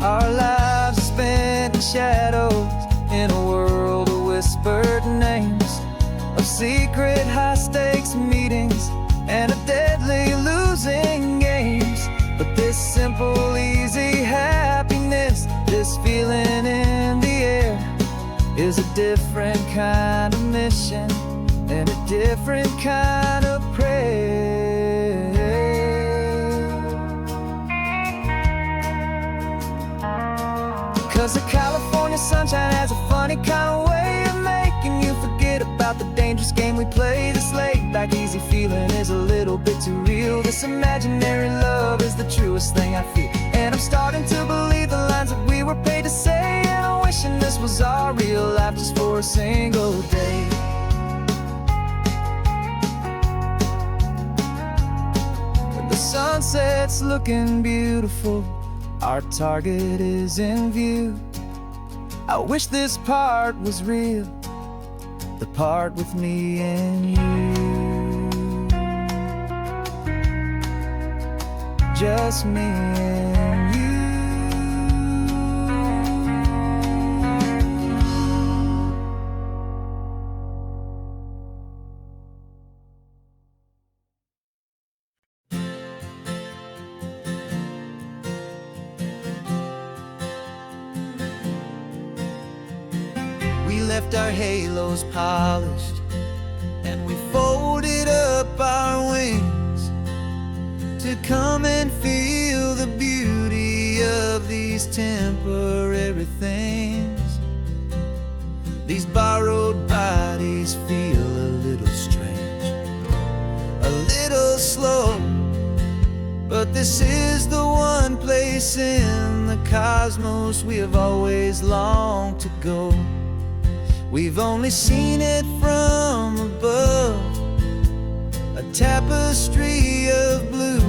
Our lives are spent in shadows, in a world of whispered names, of secret high-stakes meetings and of deadly losing games. But this simple, easy happiness, this feeling in the air, is a different kind of mission and a different kind of prayer. 'Cause the California sunshine has a funny kind of way of making you forget about the dangerous game we play. This laid-back, easy feeling is a little bit too real. This imaginary love is the truest thing I feel, and I'm starting to believe the lines that we were paid to say. And I'm wishing this was our real life just for a single day. When the sunset's looking beautiful, our target is in view. I wish this part was real, the part with me and you. Just me and you. We left our halos polished, and we folded up our wings to come and feel the beauty of these temporary things. These borrowed bodies feel a little strange, a little slow, but this is the one place in the cosmos we have always longed to go. We've only seen it from above, a tapestry of blue,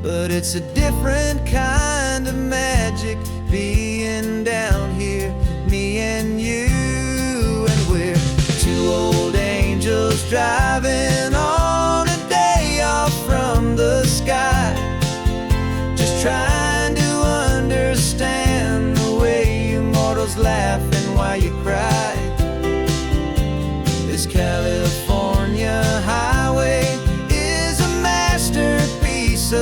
but it's a different kind of magic being down here, me and you. And we're two old angels driving on a day off from the sky, just trying to understand the way you mortals laugh and why you cry. This California highway is a masterpiece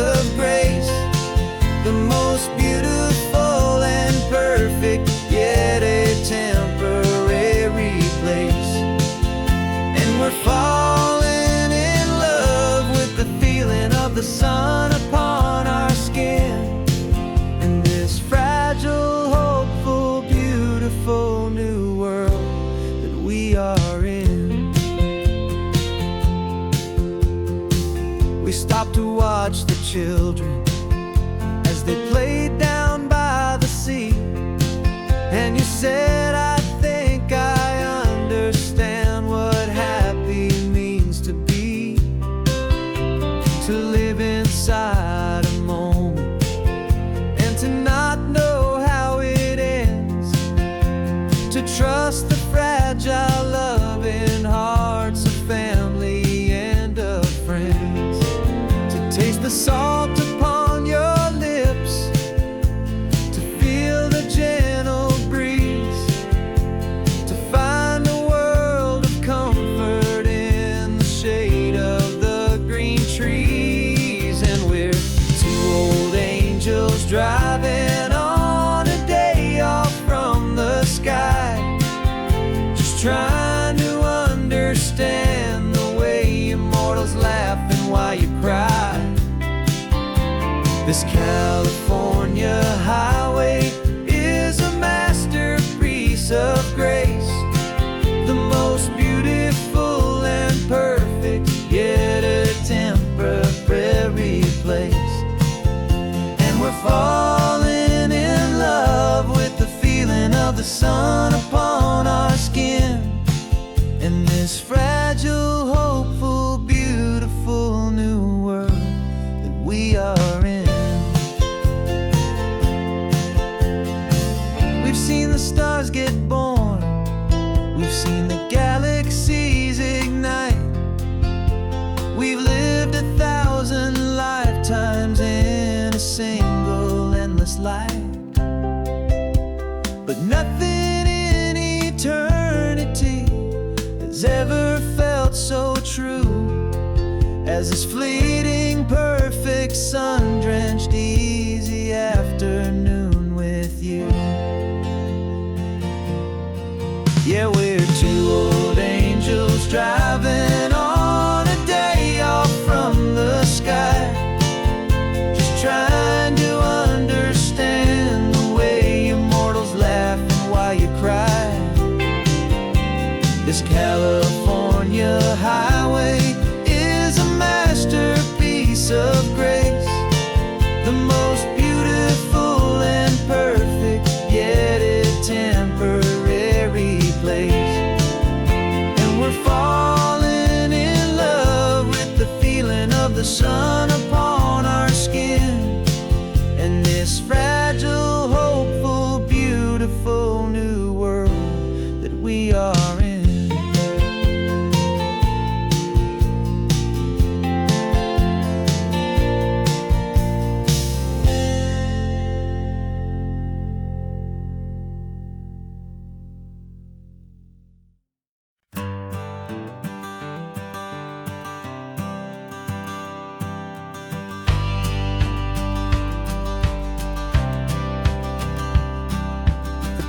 are in. We stopped to watch the children as they played down by the sea. And you said, I think I understand what happy means to be. To live inside a moment and to not know how it ends. To trust the fragile loving hearts of family and of friends. To taste the salt upon your lips, to feel the gentle breeze, to find a world of comfort in the shade of the green trees. And we're two old angels driving on a day off from the sky, just trying to understand the way immortals laugh and why you cry. This California highway is a masterpiece of grace, the most beautiful and perfect, yet a temporary place. And we're falling in love with the feeling of the sun upon our skin, in this fragile, hopeful, beautiful new world that we are in. We've seen the stars get born, we've seen the galaxies ignite. We've lived 1,000 lifetimes in a single endless life. But nothing in eternity has ever felt so true as this fleeting, perfect, sun-drenched, easy afternoon with you. Yeah, we're two old angels driving on a day off from the sky, just trying to understand the way immortals laugh and why you cry. This California highway is a masterpiece of grace, the most beautiful and perfect, yet a temporary place. And we're falling in love with the feeling of the sun upon our skin, and this fragile, hopeful, beautiful new world that we are in.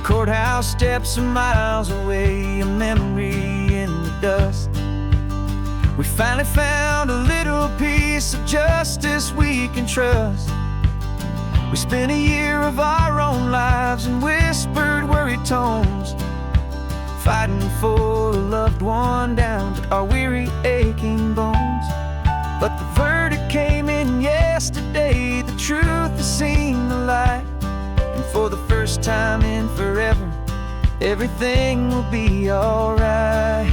Courthouse steps are miles away, a memory in the dust. We finally found a little piece of justice we can trust. We spent a year of our own lives in whispered, worried tones, fighting for a loved one down to our weary, aching bones. But the verdict came in yesterday, the truth has seen the light. And for the first time in forever, everything will be alright.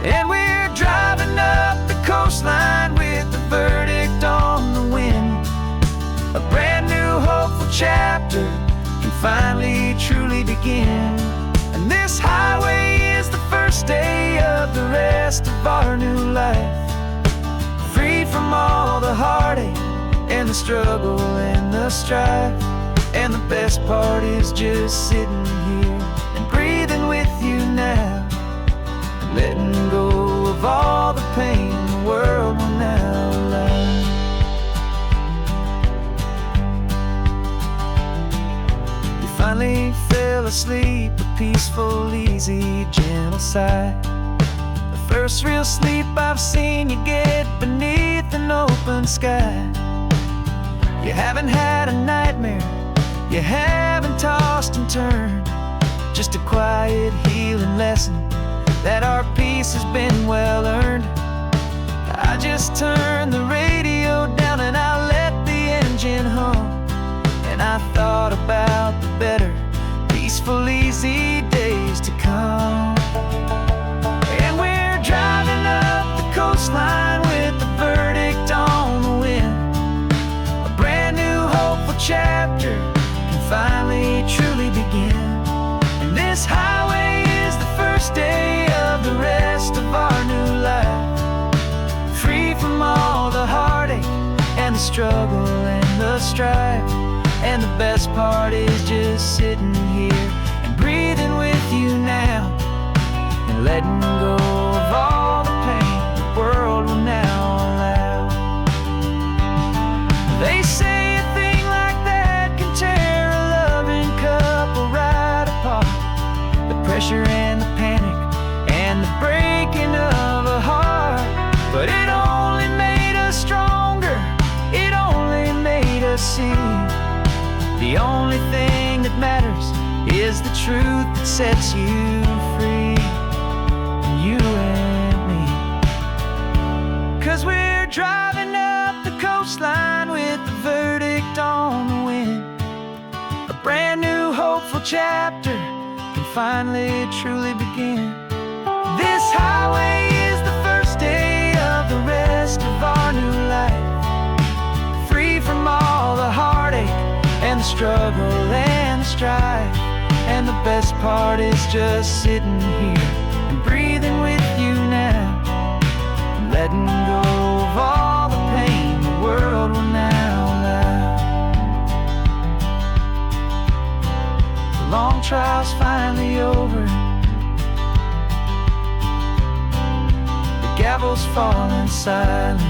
And we're driving up the coastline with the verdict on the wind. A brand new hopeful chapter can finally truly begin. And this highway is the first day of the rest of our new life, free from all the heartache and the struggle and the strife. And the best part is just sitting here and breathing with you now, and letting go of all the pain the world will now allow. You finally fell asleep, a peaceful, easy, gentle sigh. The first real sleep I've seen you get beneath an open sky. You haven't had a nightmare, you haven't tossed and turned, just a quiet healing lesson this has been well earned. I just turned the radio down and I let the engine hum, and I thought about the better, peaceful, easy days to come. And we're driving up the coastline with the verdict on the wind. A brand new hopeful chapter can finally truly begin. And this highway is the first day of the rest of our new life, free from all the heartache and the struggle and the strife. And the best part is just sitting here and breathing with you now, and letting go of all the pain the world will now allow. They say a thing like that can tear a loving couple right apart. The pressure and the panic and the breaking of a heart. But it only made us stronger, it only made us see the only thing that matters is the truth that sets you free, you and me. 'Cause we're driving up the coastline with the verdict on the wind. A brand new hopeful chapter can finally truly begin. This highway is the first day of the rest of our new life, free from all the heartache and the struggle and the strife. And the best part is just sitting here and breathing with you now, and letting go of all the pain the world will now allow. The long trial's finally over, the gavel's falling silent.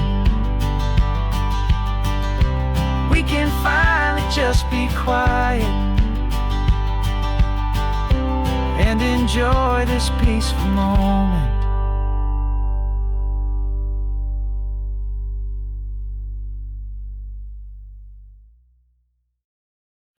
We can finally just be quiet and enjoy this peaceful moment.